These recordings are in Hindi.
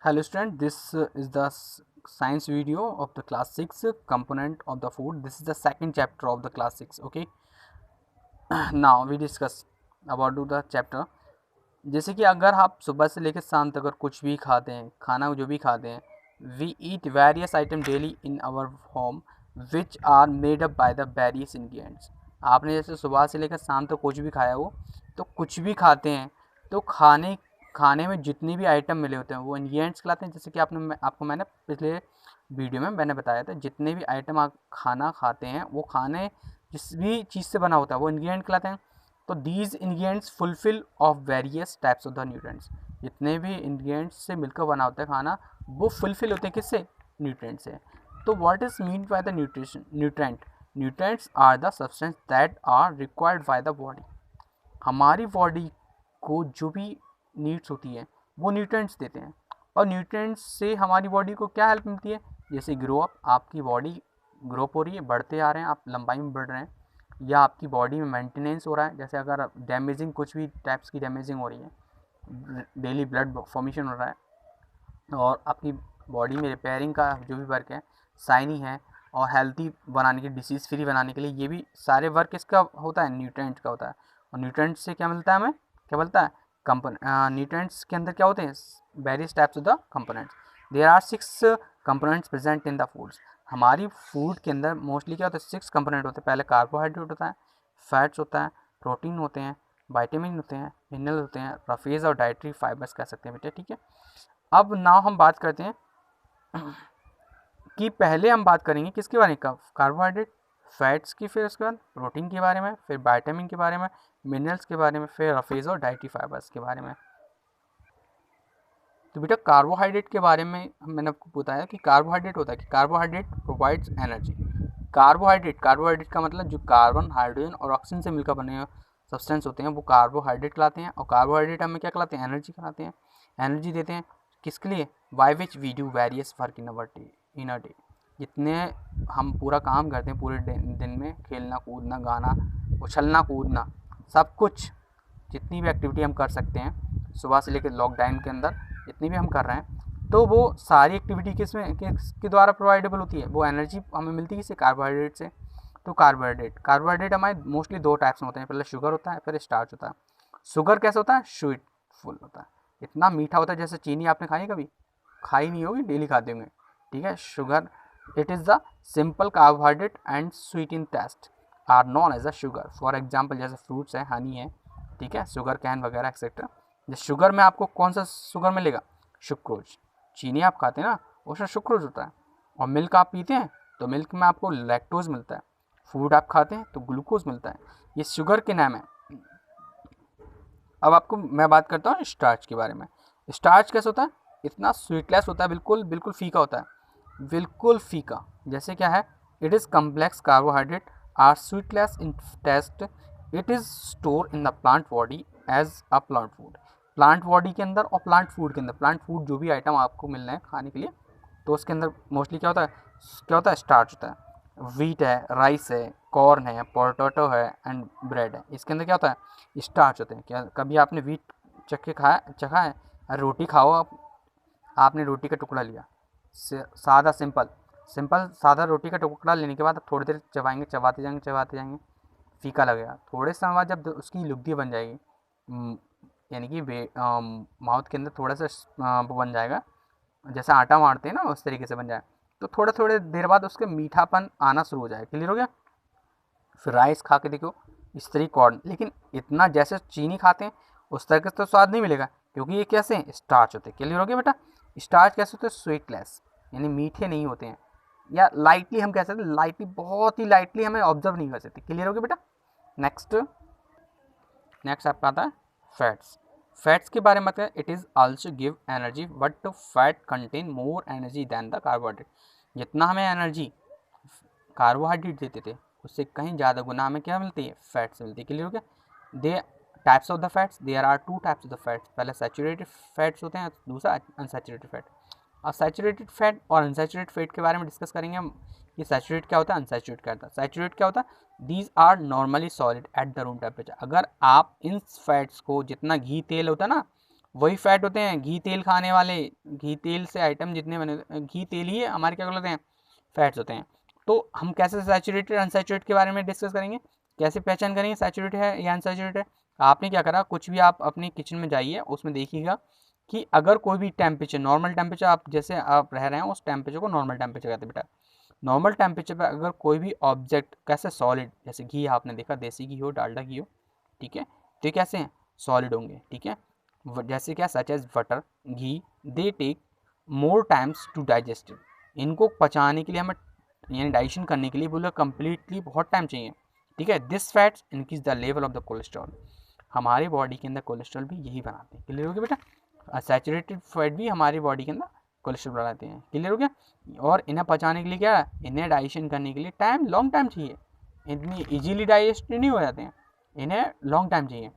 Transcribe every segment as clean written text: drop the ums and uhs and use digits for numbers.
Hello student, this is the science video of the class 6 component of the food. This is the second chapter of the class 6. Okay, now we discuss about the chapter. जैसे कि अगर आप सुबह से लेकर शाम तक अगर कुछ भी खाते हैं, खाना जो भी खाते हैं, we eat various item daily in our home which are made up by the various ingredients. आपने जैसे सुबह से लेकर शाम तक कुछ भी खाया हो, तो कुछ भी खाते हैं तो खाने खाने में जितनी भी आइटम मिले होते हैं वो इंग्रेडिएंट्स कहलाते हैं। जैसे कि आपको मैंने पिछले वीडियो में मैंने बताया था, जितने भी आइटम आप खाना खाते हैं वो खाने जिस भी चीज़ से बना होता है वो इंग्रेडिएंट कहलाते हैं। तो these ingredients fulfil of various types of the nutrients. जितने भी इंग्रेडिएंट्स से मिलकर बना होता है खाना वो फुलफिल होते हैं किससे? न्यूट्रिएंट से। तो what is mean by the nutrition? Nutrients are the substance that are required by the body. हमारी बॉडी को जो भी नीड्स होती है वो न्यूट्रिएंट्स देते हैं, और न्यूट्रिएंट्स से हमारी बॉडी को क्या हेल्प मिलती है? जैसे ग्रो अप, आपकी बॉडी ग्रो अप हो रही है, बढ़ते आ रहे हैं, आप लंबाई में बढ़ रहे हैं, या आपकी बॉडी में मेंटेनेंस हो रहा है। जैसे अगर डैमेजिंग कुछ भी टाइप्स की डैमेजिंग हो रही है, डेली ब्लड फॉर्मेशन हो रहा है, और अपनी बॉडी में रिपेयरिंग का जो भी वर्क है, शाइनी है, और हेल्थी बनाने के, डिसीज़ फ्री बनाने के लिए, ये भी सारे वर्क इसका होता है, न्यूट्रिएंट का होता है। और न्यूट्रिएंट से क्या मिलता है हमें? क्या मिलता है? न्यूट्रिएंट्स के अंदर क्या होते हैं? Various types of the components. There are 6 components present in the foods. हमारी फूड के अंदर मोस्टली क्या होता है? 6 कंपोनेंट होते हैं। पहले कार्बोहाइड्रेट होता है, फैट्स होता है, प्रोटीन होते हैं, विटामिन होते हैं, मिनरल होते हैं, रफेज और डाइटरी फाइबर्स कह सकते हैं बेटा, ठीक है। अब नाउ हम बात करते हैं कि पहले हम बात करेंगे किसके बारे में? कार्बोहाइड्रेट, फैट्स की, फिर उसके बाद प्रोटीन के बारे में, फिर विटामिन के बारे में, मिनरल्स के बारे में, फिर रफेज और डाइटरी फाइबर्स के बारे में। तो बेटा कार्बोहाइड्रेट के बारे में मैंने आपको बताया कि कार्बोहाइड्रेट होता है कि कार्बोहाइड्रेट प्रोवाइड्स एनर्जी। कार्बोहाइड्रेट का मतलब जो कार्बन, हाइड्रोजन और ऑक्सीजन से मिलकर बने सब्सटेंस होते हैं वो कार्बोहाइड्रेट कहलाते हैं। और कार्बोहाइड्रेट हमें क्या कहलाते हैं? एनर्जी कहलाते हैं। एनर्जी देते हैं किसके लिए? By which we do various work in a day. जितने हम पूरा काम करते हैं पूरे दिन में, खेलना कूदना, गाना, उछलना कूदना, सब कुछ जितनी भी एक्टिविटी हम कर सकते हैं सुबह से लेकर लॉकडाउन के अंदर जितनी भी हम कर रहे हैं, तो वो सारी एक्टिविटी किसके द्वारा प्रोवाइडेबल होती है? वो एनर्जी हमें मिलती है किससे? कार्बोहाइड्रेट से। तो कार्बोहाइड्रेट हमारे मोस्टली 2 टाइप्स में होते हैं, पहले शुगर होता है, फिर स्टार्च होता है। शुगर कैसे होता है? स्वीट फुल होता है, इतना मीठा होता है। जैसे चीनी आपने खाई कभी? खाई नहीं होगी, डेली खाते होंगे, ठीक है। Sugar, it is the simple carbohydrate and sweet in taste are known as a sugar. For example जैसे फ्रूट्स है, हनी है, ठीक है, शुगर कैन वगैरह एक्सेट्रा। जैसे शुगर में आपको कौन सा शुगर मिलेगा? सुक्रोज। चीनी आप खाते हैं ना, उसमें सुक्रोज होता है। और मिल्क आप पीते हैं तो मिल्क में आपको लैक्टोज मिलता है। फूड आप खाते हैं तो ग्लूकोज मिलता है। ये शुगर के नाम है। अब आपको मैं बात करता हूँ स्टार्च के बारे में। स्टार्च कैसे होता है? इतना स्वीटलेस होता है, बिल्कुल बिल्कुल फीका होता है, बिल्कुल फीका। जैसे क्या है? It is complex carbohydrate are sweetless in taste. It is store in the plant body as a plant food. Plant body के अंदर और प्लांट फूड के अंदर, प्लांट फूड जो भी आइटम आपको मिल रहे हैं खाने के लिए, तो उसके अंदर मोस्टली क्या होता है? स्टार्च होता है। व्हीट है, राइस है, कॉर्न है, पोटैटो है एंड ब्रेड है, इसके अंदर क्या होता है? स्टार्च होते हैं। क्या कभी आपने व्हीट चखा है? रोटी खाओ आप, आपने रोटी का टुकड़ा लिया, सादा सिंपल सादा रोटी का टुकड़ा लेने के बाद आप थोड़ी देर चबाएंगे, चबाते जाएंगे, फीका लगेगा। थोड़े समय बाद जब उसकी लुगदी बन जाएगी, यानी कि माउथ के अंदर थोड़ा सा वो बन जाएगा, जैसे आटा मारते हैं ना उस तरीके से बन जाए, तो थोड़े देर बाद उसके मीठापन आना शुरू हो जाए। क्लियर हो गया? फिर राइस खा के देखो, इस तरीके कॉर्न, लेकिन इतना जैसे चीनी खाते हैं उस तरह का तो स्वाद नहीं मिलेगा, क्योंकि ये कैसे हैं? स्टार्च होते हैं। क्लियर हो गया बेटा? स्टार्च कैसे होते हैं? स्वीटलेस, यानी मीठे नहीं होते हैं, या लाइटली हम कह सकते हैं, लाइटली, बहुत ही लाइटली हमें ऑब्जर्व नहीं कर सकते। क्लियर हो गया बेटा? नेक्स्ट आपका आता है फैट्स। फैट्स के बारे में बात करें, it is also give energy but fat contain more energy than the carbohydrate. जितना हमें एनर्जी कार्बोहाइड्रेट देते थे उससे कहीं ज़्यादा गुना हमें क्या मिलती है? फैट से मिलती है। क्लियर हो गया? The types of the fats, there are 2 types of the fats. पहले सैचुरेटेड फैट्स होते हैं, दूसरा अनसैचुरेटेड फैट। और सैचुरेटेड फैट और अनसैचुरेटेड फैट के बारे में डिस्कस करेंगे हम कि सैचुरेट क्या होता है, अनसैचुरेट क्या होता है। सैचुरेट क्या होता है? These are normally solid at the room temperature. अगर आप इन फैट्स को, जितना घी तेल होता है ना, वही फैट होते हैं घी तेल खाने वाले, घी तेल से आइटम जितने बने, घी तेल ही हमारे क्या कहलाते हैं, फैट्स होते हैं। तो हम कैसे सैचुरेटेड अनसैचुरेटेड के बारे में डिस्कस करेंगे, कैसे पहचान करेंगे सैचुरेटेड है या अनसैचुरेटेड है। आपने क्या करा, कुछ भी आप अपने किचन में जाइए, उसमें देखिएगा कि अगर कोई भी टेम्परेचर, नॉर्मल टेम्परेचर, आप जैसे आप रह रहे हैं उस टेम्परेचर को नॉर्मल टेम्परेचर कहते हैं बेटा। नॉर्मल टेम्परेचर पे अगर कोई भी ऑब्जेक्ट कैसे सॉलिड, जैसे घी आपने देखा, देसी घी हो डालडा घी हो, ठीक है, तो ये कैसे हैं, सॉलिड होंगे, ठीक है। जैसे क्या, such as butter, ghee, they take more times to digest, इनको पचाने के लिए हमें, यानी डाइजेशन करने के लिए बोला कम्प्लीटली बहुत टाइम चाहिए, ठीक है। This fats increase the level of the cholesterol, हमारे बॉडी के अंदर कोलेस्ट्रॉल भी यही बनाते हैं, क्लियर हो गया बेटा। सैचुरेटेड फैट भी हमारी बॉडी के अंदर कोलेस्ट्रॉल बनाते हैं, क्लियर हो गया। और इन्हें पचाने के लिए क्या है, इन्हें डाइजेशन करने के लिए टाइम, लॉन्ग टाइम चाहिए, इतनी इजीली डाइजेस्ट नहीं हो जाते हैं, इन्हें लॉन्ग टाइम चाहिए।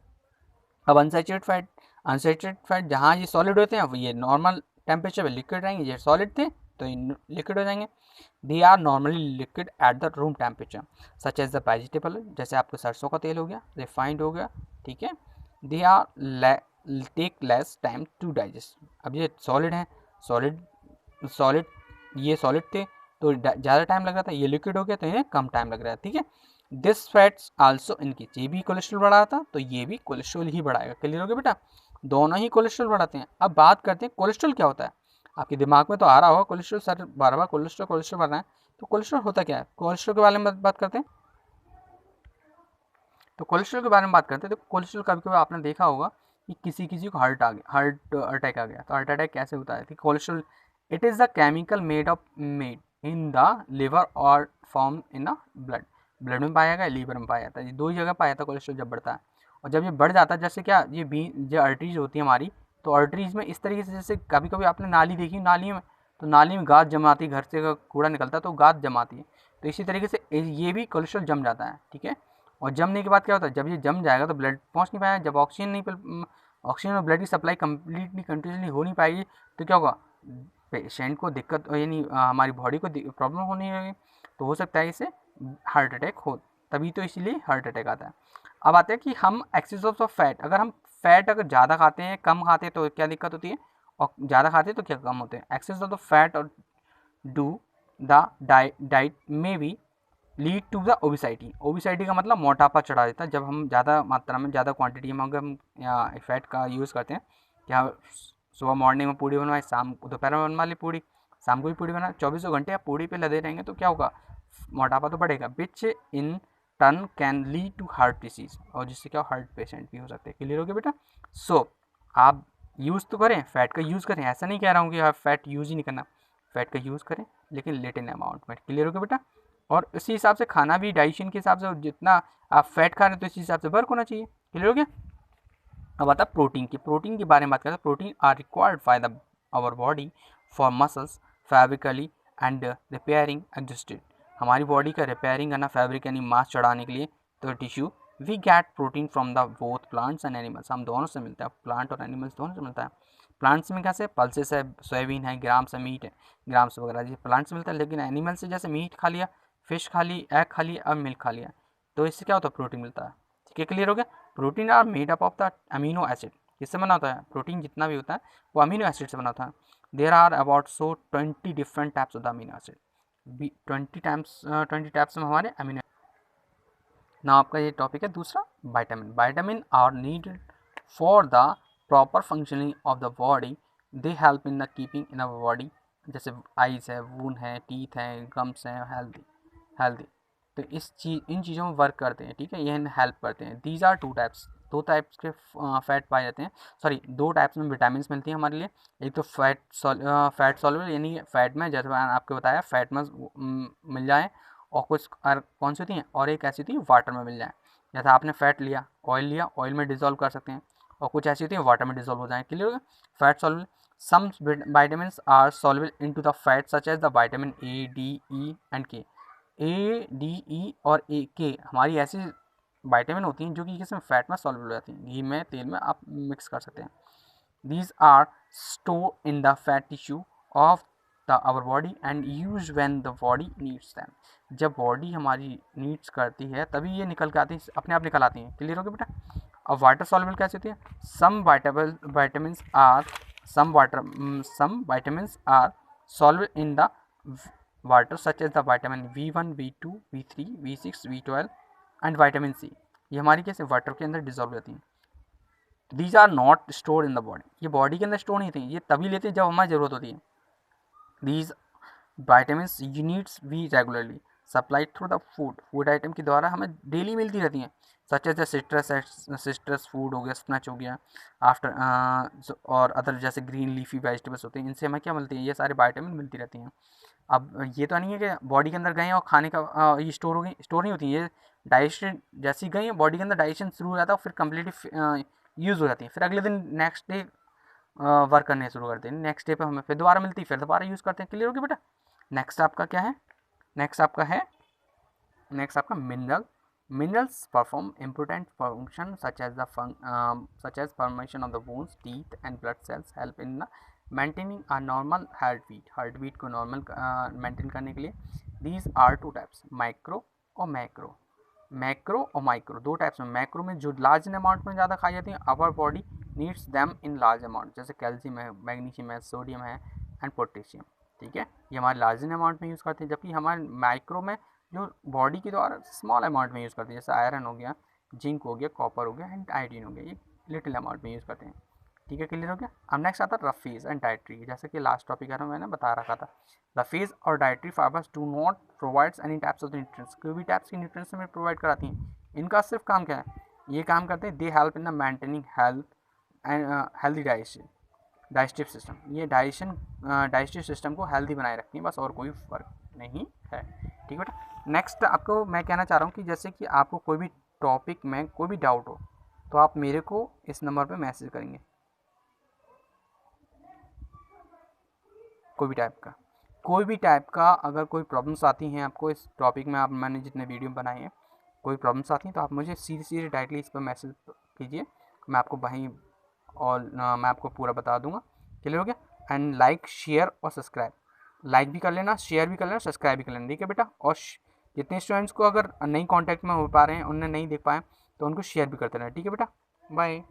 अब अनसैचुरेटेड फैट जहाँ ये सॉलिड होते हैं, ये नॉर्मल टेम्परेचर पे लिक्विड रहेंगे, ये सॉलिड थे तो ये लिक्विड हो जाएंगे। They are normally liquid at the room temperature, such as the vegetable, जैसे आपको सरसों का तेल हो गया, रिफाइंड हो गया, ठीक है। They are take less time to digest, अब ये सॉलिड हैं, सॉलिड ये सॉलिड थे तो ज़्यादा टाइम लग रहा था, ये लिक्विड हो गया तो इन्हें कम टाइम लग रहा है, ठीक है। दिस फैट्स आल्सो इनकी, ये भी कोलेस्ट्रॉल बढ़ाता तो ये भी कोलेस्ट्रॉल ही बढ़ाएगा, क्लियर हो गया बेटा, दोनों ही कोलेस्ट्रॉल बढ़ाते हैं। अब बात करते हैं कोलेस्ट्रॉल क्या होता है, आपके दिमाग में तो आ रहा होगा कोलेस्ट्रॉल, सर बार बार कोलेस्ट्रॉल कोलेस्ट्रॉल बढ़ रहा है, तो कोलेस्ट्रॉल होता क्या है, कोलेस्ट्रॉल के बारे में बात करते हैं। तो कोलेस्ट्रॉल के बारे में बात करते हैं, तो कोलेस्ट्रॉल कभी कभी आपने देखा होगा कि किसी किसी को हार्ट अटैक आ गया, तो हार्ट अटैक कैसे होता है, कि cholesterol, it is the chemical made in the liver और फॉर्म इन द ब्लड में पाया गया, लीवर में पाया जाता है, ये दो ही जगह पाया जाता है कोलेस्ट्रॉल जब बढ़ता है। और जब ये बढ़ जाता है, जैसे क्या, ये जो आर्टरीज होती है हमारी, तो आर्टरीज में इस तरीके से, जैसे कभी कभी आपने नाली देखी, नाली में, तो नाली में गाद जमाती है, घर से कूड़ा निकलता है तो गाद जमाती है, तो इसी तरीके से ये भी कोलेस्ट्रॉल जम जाता है, ठीक है। और जमने के बाद क्या होता है, जब ये जम जाएगा तो ब्लड पहुंच नहीं पाएगा, जब ऑक्सीजन और ब्लड की सप्लाई कंप्लीटली कंटिन्यूसली हो नहीं पाएगी, तो क्या होगा, पेशेंट को दिक्कत, यानी हमारी बॉडी को प्रॉब्लम होने लगेगी, तो हो सकता है इसे हार्ट अटैक हो, तभी तो इसीलिए हार्ट अटैक आता है। अब आते हैं कि हम एक्सेस ऑफ फैट, अगर हम फैट अगर ज़्यादा खाते हैं, कम खाते हैं तो क्या दिक्कत होती है, और ज़्यादा खाते हैं तो क्या कम होते हैं। एक्सेस ऑफ द फैट और डू द डाइट में भी लीड टू द ओबिसाइटी, ओबिसाइटी का मतलब मोटापा चढ़ा देता है, जब हम ज़्यादा मात्रा में, ज़्यादा क्वांटिटी में अगर हम फैट का यूज़ करते हैं, क्या सुबह मॉर्निंग में पूड़ी बनवाए, शाम दोपहर में बनवा ली पूड़ी, शाम को भी पूड़ी बनाए, 24 घंटे आप पूड़ी पे लदे रहेंगे तो क्या होगा, मोटापा तो बढ़ेगा, which in turn can lead to heart disease, और जिससे क्या हार्ट पेशेंट भी हो सकते हैं, क्लियर हो गया बेटा। सो आप यूज़ तो करें, फैट का यूज़ करें, ऐसा नहीं कह रहा हूँ कि आप फैट यूज़ ही नहीं करना, फैट का यूज़ करें लेकिन लिटिल अमाउंट में, क्लियर हो गया बेटा। और उसी हिसाब से खाना भी डाइजेशन के हिसाब से, जितना आप फैट खा रहे हैं तो इसी हिसाब से वर्क होना चाहिए, क्लियर हो गया। अब आता है प्रोटीन के बारे में बात करते हैं। Protein are required by the our body for muscles fabrically and repairing existed, हमारी बॉडी का रिपेयरिंग करना, फैब्रिक यानी मास चढ़ाने के लिए, तो tissue we get protein from the both plants and animals, हम दोनों से मिलता है, प्लांट और एनिमल्स दोनों से मिलता है। प्लांट्स में कैसे, पल्सेस है, सोयाबीन है, ग्राम्स है, मीट है, ग्राम्स वगैरह जी प्लांट्स से मिलता है, लेकिन एनिमल से जैसे मीट खा लिया, फिश खा ली, एग खा लिया, अब मिल्क खा लिया, तो इससे क्या होता है, प्रोटीन मिलता है, ठीक है, क्लियर हो गया। Protein are made up of the amino acid, किससे बना होता है, प्रोटीन जितना भी होता है वो अमीनो एसिड से बना होता है। There are about 20 different types of the amino acid, 20 types में हमारे अमीनो। ना आपका ये टॉपिक है दूसरा, vitamin are needed for the proper functioning of the body, they help in the keeping in our body, जैसे आइज है, वून है, टीथ हैं, गम्स हैं, हेल्दी, तो इन चीज़ों में वर्क करते हैं, ठीक है, ये हेल्प करते हैं। दीज आर 2 टाइप्स, 2 टाइप्स के फैट पाए जाते हैं, सॉरी 2 टाइप्स में विटामिन मिलती हैं हमारे लिए, एक तो फैट सॉल्युबल, यानी फैट में, जैसे मैंने आपको बताया फैट में मिल जाए, और कुछ कौन सी होती हैं, और एक ऐसी होती है वाटर में मिल जाए, जैसे आपने फैट लिया, ऑयल में डिजोल्व कर सकते हैं, और कुछ ऐसी होती है वाटर में डिजोल्व हो जाए, क्लियर हो गया। Fat soluble, some vitamins are soluble into the fat such as the vitamin A, D, E and K, A, D, ई और ए, के हमारी ऐसी विटामिन होती हैं जो कि किसी में फैट में सॉल्युबल हो जाती हैं, घी में, तेल में आप मिक्स कर सकते हैं। These are stored in the fat tissue of our body and used when the body needs them, जब बॉडी हमारी नीड्स करती है तभी ये निकल के आती है, अपने आप निकल आती हैं, क्लियर हो गया बेटा। अब वाटर सॉल्युबल कैसे होती है? Some vitamins are solve in the water such as the vitamin V1, V2, V3, V6, V12 and vitamin C. ये हमारी कैसे वाटर के अंदर डिजॉल्व हो जाती हैं। These are not store in the body, ये बॉडी के अंदर स्टोर नहीं थी, ये तभी लेते हैं जब हमारी ज़रूरत होती है। These vitamins you needs we regularly supplied through the food item के द्वारा हमें डेली मिलती रहती हैं, सच एज सिट्रस फूड हो गया, स्नच हो गया, आफ्टर और अदर जैसे ग्रीन लीफी वेजिटेबल्स होते हैं, इनसे हमें क्या मिलती है? ये सारे विटामिन मिलती रहती हैं। अब ये तो नहीं है कि बॉडी के अंदर गए और खाने का ये स्टोर हो गई, स्टोर नहीं होती ये डाइजेशन जैसी गई बॉडी के अंदर डाइजेशन शुरू हो जाता है, फिर कम्प्लीटली यूज़ हो जाती है, फिर अगले दिन नेक्स्ट डे वर्क करने शुरू करते हैं, नेक्स्ट डे पे हमें फिर दोबारा मिलती है, फिर दोबारा यूज़ करते हैं। क्लियर होगी बेटा? नेक्स्ट आपका क्या है? नेक्स्ट आपका minerals perform important function such as formation of the bones, teeth and blood cells, help in maintaining a normal heart beat को नॉर्मल मेंटेन करने के लिए। These are two types, micro और माइक्रो दो टाइप्स में। मैक्रो में जो लार्ज अमाउंट में ज़्यादा खाई जाती है, our body needs them in large amount, जैसे कैल्शियम है, मैग्नीशियम है, सोडियम है एंड पोटेशियम। ठीक है, ये हमारे लार्ज अमाउंट में यूज़ करते हैं, जबकि हमारे माइक्रो में जो बॉडी के द्वारा स्मॉल अमाउंट में यूज़ करते हैं, जैसे आयरन हो गया, जिंक हो गया, कॉपर हो गया एंड आयोडीन हो गया, ये लिटिल अमाउंट में यूज़ करते हैं। ठीक है, क्लियर हो गया? अब नेक्स्ट आता है रफीज एंड डाइट्री, जैसे कि लास्ट टॉपिक है मैंने बता रखा था। रफीज और dietary fibres do not provides any types of nutrients, कोई भी टाइप्स की न्यूट्रिएंट्स हमें प्रोवाइड कराती हैं। इनका सिर्फ काम क्या है? ये काम करते हैं, दे help in the maintaining health and healthy digestive system, ये डाइजेस्टिव सिस्टम को हेल्दी बनाए रखती हैं, बस और कोई फ़र्क नहीं है। ठीक है बेटा? नेक्स्ट आपको मैं कहना चाह रहा हूँ कि जैसे कि आपको कोई भी टॉपिक में कोई भी डाउट हो तो आप मेरे को इस नंबर पे मैसेज करेंगे, कोई भी टाइप का अगर कोई प्रॉब्लम्स आती हैं आपको इस टॉपिक में, आप मैंने जितने वीडियो बनाए हैं कोई प्रॉब्लम्स आती हैं तो आप मुझे सीधे डायरेक्टली इस पर मैसेज कीजिए, मैं आपको वहीं और मैं आपको पूरा बता दूंगा। क्लियर हो गया? एंड लाइक, शेयर और सब्सक्राइब, लाइक भी कर लेना, शेयर भी कर लेना, सब्सक्राइब भी कर लेना। ठीक है बेटा? और जितने स्टूडेंट्स को अगर नहीं कांटेक्ट में हो पा रहे हैं, उन्हें नहीं देख पाए तो उनको शेयर भी करते रहना। ठीक है बेटा? बाय।